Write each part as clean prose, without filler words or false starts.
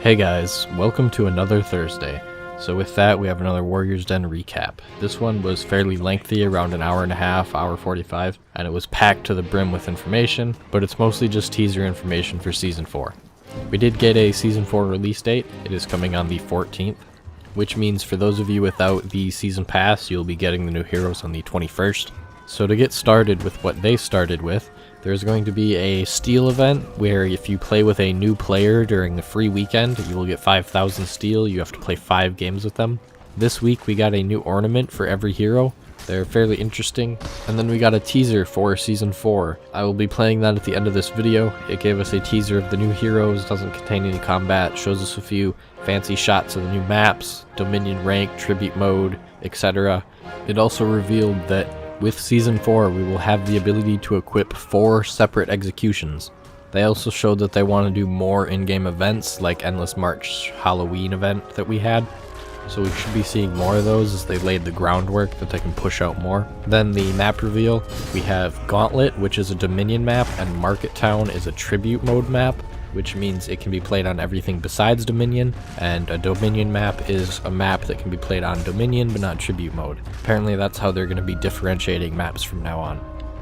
Hey guys, welcome to another Thursday. So with that, we have another Warrior's Den recap. This one was fairly lengthy, around an hour and a half, hour 45, and it was packed to the brim with information, but it's mostly just teaser information for Season 4. We did get a Season 4 release date. It is coming on the 14th, which means for those of you without the Season Pass, you'll be getting the new heroes on the 21st. So to get started with what they started with, there's going to be a steel event where if you play with a new player during the free weekend, you will get 5,000 steel. You have to play 5 games with them. This week we got a new ornament for every hero. They're fairly interesting. And then we got a teaser for Season 4. I will be playing that at the end of this video. It gave us a teaser of the new heroes, doesn't contain any combat, shows us a few fancy shots of the new maps, Dominion rank, tribute mode, etc. It also revealed that with Season 4, we will have the ability to equip 4 separate executions. They also showed that they want to do more in-game events, like Endless March Halloween event that we had. So we should be seeing more of those as they laid the groundwork that they can push out more. Then the map reveal, we have Gauntlet, which is a Dominion map, and Market Town is a Tribute mode map, which means it can be played on everything besides Dominion, and a Dominion map is a map that can be played on Dominion but not Tribute mode. Apparently that's how they're going to be differentiating maps from now on.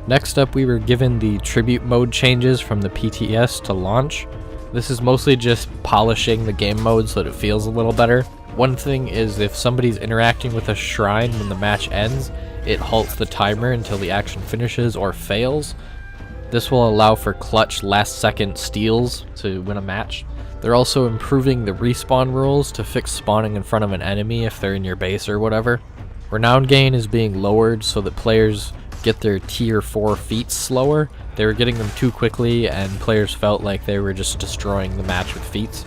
Next up, we were given the Tribute mode changes from the PTS to launch. This is mostly just polishing the game mode so that it feels a little better. One thing is if somebody's interacting with a shrine when the match ends, it halts the timer until the action finishes or fails. This will allow for clutch last-second steals to win a match. They're also improving the respawn rules to fix spawning in front of an enemy if they're in your base or whatever. Renown gain is being lowered so that players get their tier 4 feats slower. They were getting them too quickly and players felt like they were just destroying the match with feats.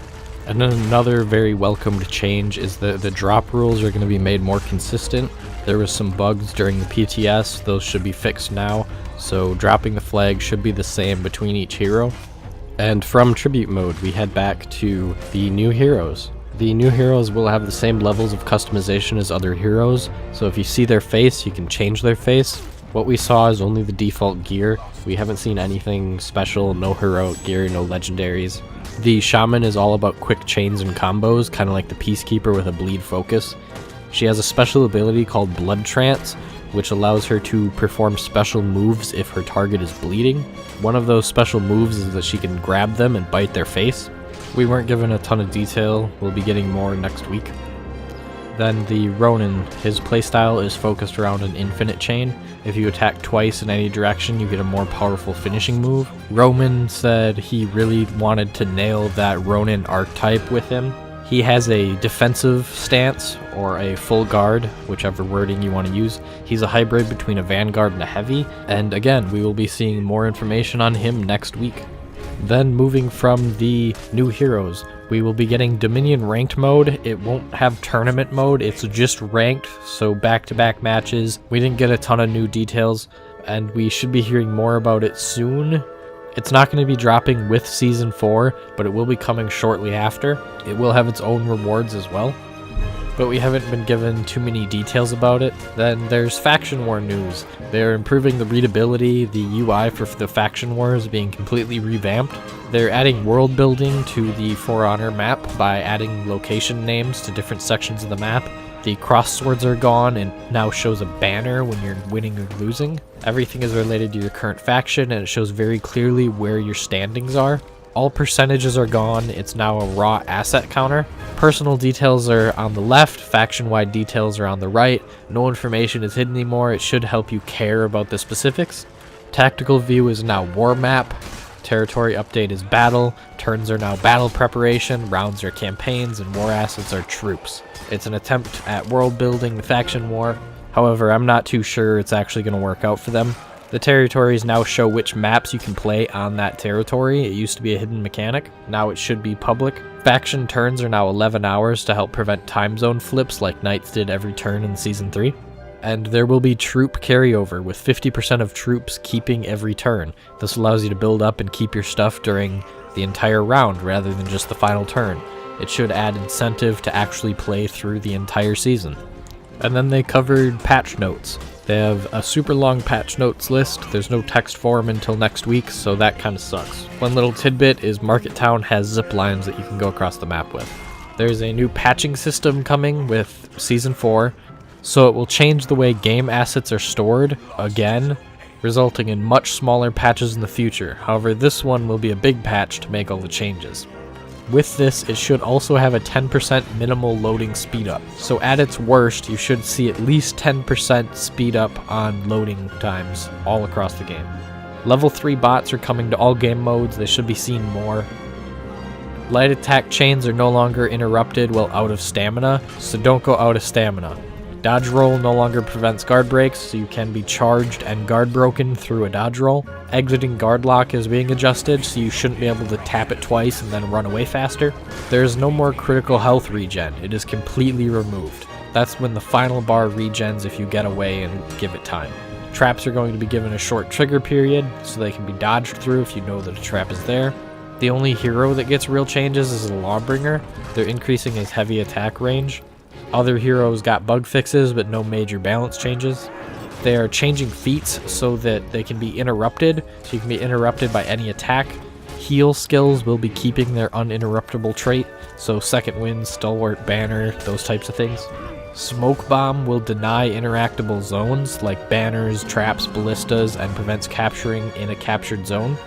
And then another very welcomed change is the drop rules are going to be made more consistent. There was some bugs during the PTS, those should be fixed now, so dropping the flag should be the same between each hero. And from Tribute mode, we head back to the new heroes. The new heroes will have the same levels of customization as other heroes, so if you see their face, you can change their face. What we saw is only the default gear. We haven't seen anything special, no heroic gear, no legendaries. The Shaman is all about quick chains and combos, kind of like the Peacekeeper with a bleed focus. She has a special ability called Blood Trance, which allows her to perform special moves if her target is bleeding. One of those special moves is that she can grab them and bite their face. We weren't given a ton of detail, we'll be getting more next week. Then the Ronin, his playstyle is focused around an infinite chain. If you attack twice in any direction, you get a more powerful finishing move. Roman said he really wanted to nail that Ronin archetype with him. He has a defensive stance, or a full guard, whichever wording you want to use. He's a hybrid between a vanguard and a heavy, and again, we will be seeing more information on him next week. Then moving from the new heroes, we will be getting Dominion ranked mode. It won't have tournament mode, it's just ranked, so back-to-back matches. We didn't get a ton of new details, and we should be hearing more about it soon. It's not going to be dropping with Season 4, but it will be coming shortly after. It will have its own rewards as well, but we haven't been given too many details about it. Then there's Faction War news. They're improving the readability, the UI for the Faction War is being completely revamped. They're adding world building to the For Honor map by adding location names to different sections of the map. The cross swords are gone and now shows a banner when you're winning or losing. Everything is related to your current faction and it shows very clearly where your standings are. All percentages are gone, it's now a raw asset counter. Personal details are on the left, faction-wide details are on the right. No information is hidden anymore, it should help you care about the specifics. Tactical view is now war map. Territory update is battle. Turns are now battle preparation, rounds are campaigns, and war assets are troops. It's an attempt at world building the faction war. However, I'm not too sure it's actually going to work out for them. The territories now show which maps you can play on that territory. It used to be a hidden mechanic. Now it should be public. Faction turns are now 11 hours to help prevent time zone flips like Knights did every turn in Season 3. And there will be troop carryover, with 50% of troops keeping every turn. This allows you to build up and keep your stuff during the entire round rather than just the final turn. It should add incentive to actually play through the entire season. And then they covered patch notes. They have a super long patch notes list. There's no text for them until next week, so that kind of sucks. One little tidbit is Market Town has zip lines that you can go across the map with. There's a new patching system coming with Season 4, so it will change the way game assets are stored, again, resulting in much smaller patches in the future. However, this one will be a big patch to make all the changes. With this, it should also have a 10% minimal loading speed up. So at its worst, you should see at least 10% speed up on loading times all across the game. Level 3 bots are coming to all game modes. They should be seen more. Light attack chains are no longer interrupted while out of stamina, so don't go out of stamina. Dodge roll no longer prevents guard breaks, so you can be charged and guard broken through a dodge roll. Exiting guard lock is being adjusted, so you shouldn't be able to tap it twice and then run away faster. There is no more critical health regen. It is completely removed. That's when the final bar regens if you get away and give it time. Traps are going to be given a short trigger period, so they can be dodged through if you know that a trap is there. The only hero that gets real changes is a Lawbringer. They're increasing his heavy attack range. Other heroes got bug fixes, but no major balance changes. They are changing feats so that they can be interrupted, so you can be interrupted by any attack. Heal skills will be keeping their uninterruptible trait, so Second Wind, Stalwart, Banner, those types of things. Smoke Bomb will deny interactable zones like banners, traps, ballistas, and prevents capturing in a captured zone.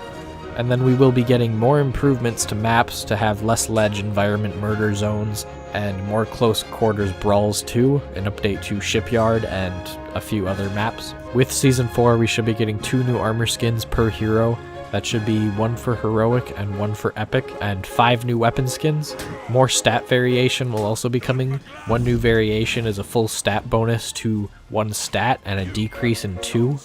And then we will be getting more improvements to maps to have less ledge environment murder zones and more close quarters brawls too, an update to Shipyard and a few other maps. With Season 4 we should be getting 2 new armor skins per hero. That should be 1 for Heroic and 1 for Epic, and 5 new weapon skins. More stat variation will also be coming. 1 new variation is a full stat bonus to 1 stat and a decrease in 2.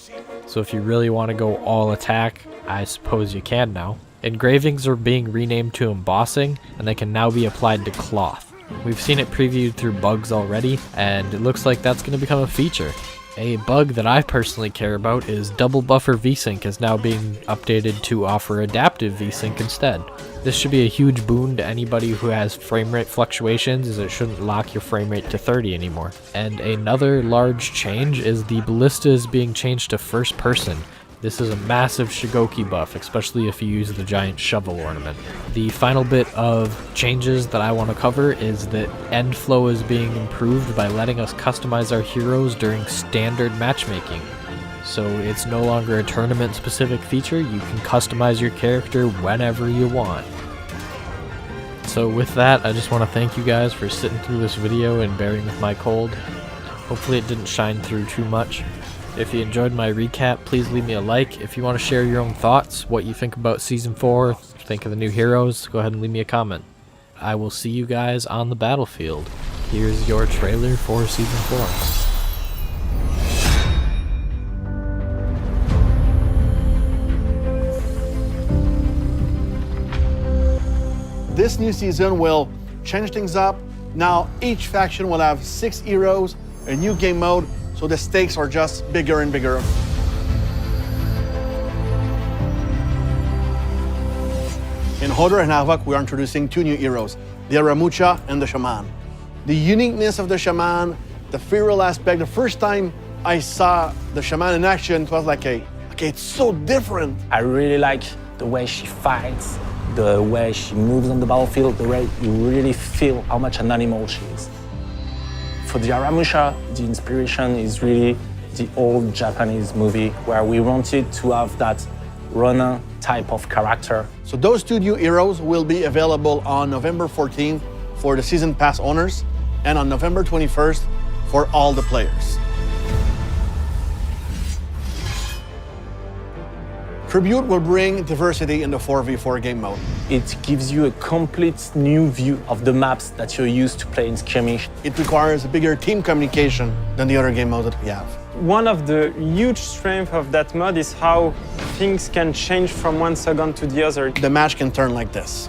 So if you really want to go all attack, I suppose you can now. Engravings are being renamed to embossing, and they can now be applied to cloth. We've seen it previewed through bugs already, and it looks like that's going to become a feature. A bug that I personally care about is double buffer Vsync is now being updated to offer adaptive Vsync instead. This should be a huge boon to anybody who has frame rate fluctuations, as it shouldn't lock your frame rate to 30 anymore. And another large change is the ballista is being changed to first person. This is a massive Shigoki buff, especially if you use the giant shovel ornament. The final bit of changes that I want to cover is that end flow is being improved by letting us customize our heroes during standard matchmaking. So it's no longer a tournament specific feature, you can customize your character whenever you want. So with that, I just want to thank you guys for sitting through this video and bearing with my cold. Hopefully it didn't shine through too much. If you enjoyed my recap, please leave me a like. If you want to share your own thoughts, what you think about Season 4, think of the new heroes, go ahead and leave me a comment. I will see you guys on the battlefield. Here's your trailer for Season 4. This new season will change things up. Now each faction will have 6 heroes, a new game mode, so the stakes are just bigger and bigger. In Hodor and Havoc, we are introducing 2 new heroes, the Aramusha and the Shaman. The uniqueness of the Shaman, the feral aspect, the first time I saw the Shaman in action, it was like, okay, it's so different. I really like the way she fights, the way she moves on the battlefield, the way you really feel how much an animal she is. For the Aramusha, the inspiration is really the old Japanese movie where we wanted to have that Ronin type of character. So those 2 new heroes will be available on November 14th for the Season Pass owners and on November 21st for all the players. Tribute will bring diversity in the 4v4 game mode. It gives you a complete new view of the maps that you're used to play in skirmish. It requires a bigger team communication than the other game modes that we have. One of the huge strengths of that mod is how things can change from one second to the other. The match can turn like this.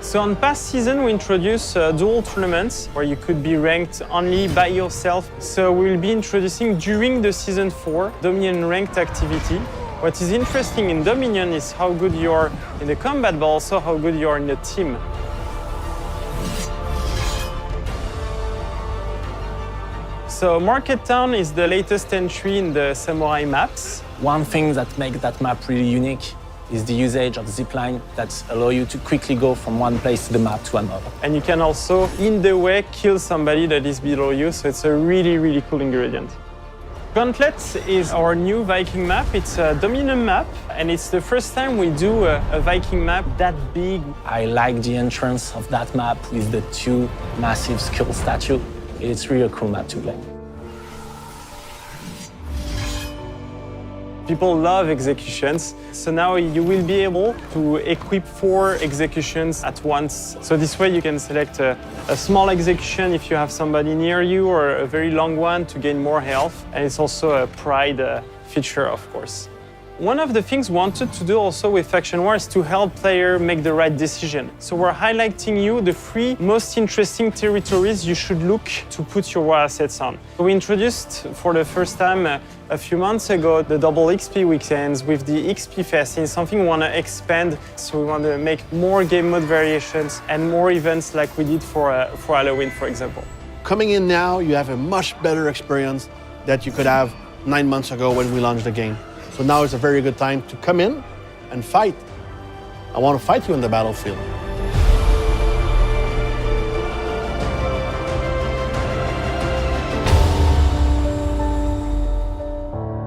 So on past season, we introduced dual tournaments where you could be ranked only by yourself. So we'll be introducing during the Season 4 Dominion ranked activity. What is interesting in Dominion is how good you are in the combat, but also how good you are in the team. So Market Town is the latest entry in the Samurai maps. One thing that makes that map really unique is the usage of zipline that allow you to quickly go from one place to the map to another. And you can also, in the way, kill somebody that is below you, so it's a really, really cool ingredient. Gauntlet is our new Viking map. It's a Dominion map, and it's the first time we do a Viking map that big. I like the entrance of that map with the two massive skull statues. It's really a cool map to play. People love executions, so now you will be able to equip 4 executions at once. So this way you can select a small execution if you have somebody near you, or a very long one to gain more health. And it's also a pride feature, of course. One of the things we wanted to do also with Faction War is to help players make the right decision. So we're highlighting you the 3 most interesting territories you should look to put your war assets on. We introduced for the first time a few months ago the double XP weekends with the XP Fest. It's something we want to expand, so we want to make more game mode variations and more events like we did for Halloween, for example. Coming in now, you have a much better experience that you could have 9 months ago when we launched the game. So now is a very good time to come in and fight. I want to fight you on the battlefield.